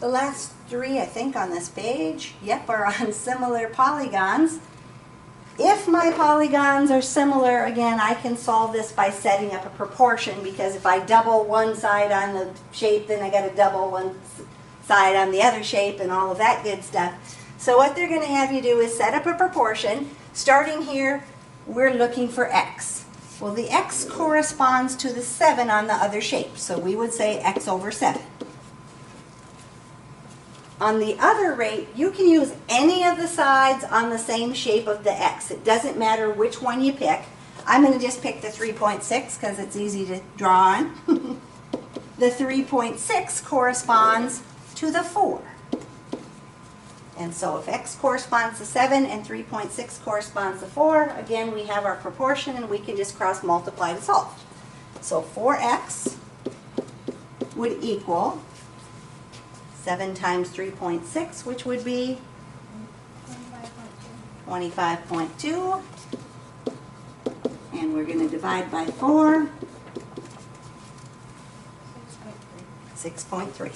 The last three, I think, on this page, yep, are on similar polygons. If my polygons are similar, again, I can solve this by setting up a proportion, because if I double one side on the shape, then I got to double one side on the other shape and all of that good stuff. So what they're going to have you do is set up a proportion. Starting here, we're looking for x. Well, the x corresponds to the 7 on the other shape, so we would say x over 7. On the other rate, you can use any of the sides on the same shape of the x. It doesn't matter which one you pick. I'm going to just pick the 3.6 because it's easy to draw on. The 3.6 corresponds to the 4. And so if x corresponds to 7 and 3.6 corresponds to 4, again, we have our proportion and we can just cross multiply to solve. So 4x would equal 7 times 3.6, which would be 25.2. And we're going to divide by 4. 6.3.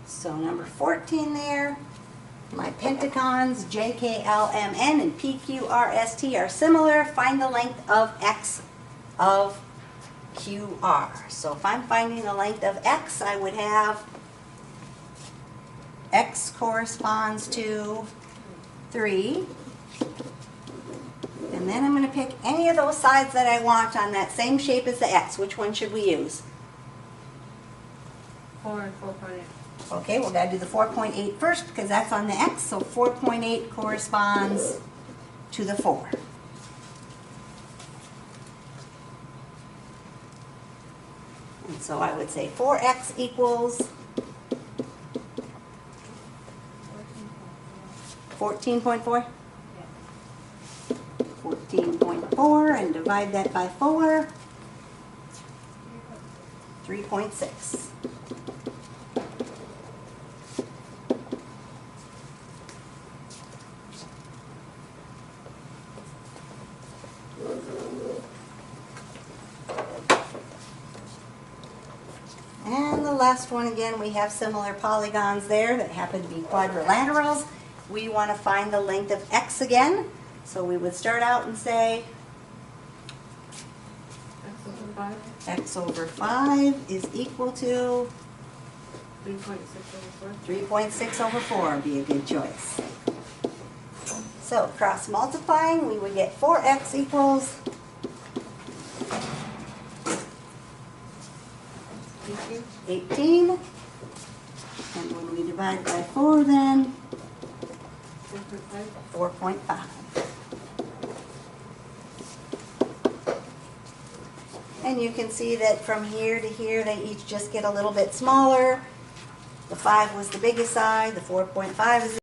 So number 14 there, my pentagons J, K, L, M, N, and P, Q, R, S, T are similar. Find the length of x of Q, R. So if I'm finding the length of x, I would have x corresponds to 3. And then I'm going to pick any of those sides that I want on that same shape as the x. Which one should we use? 4 and 4.8. Okay, we've got to do the 4.8 first because that's on the x, so 4.8 corresponds to the 4. And so I would say 4x equals 14.4. 14.4, and divide that by 4, 3.6. And the last one, again, we have similar polygons there that happen to be quadrilaterals. We want to find the length of x again. So we would start out and say x over 5 is equal to 3.6 over 4 would be a good choice. So cross multiplying, we would get 4x equals 18. And when we divide by 4 then, 4.5. And you can see that from here to here they each just get a little bit smaller. The 5 was the biggest side, the 4.5 is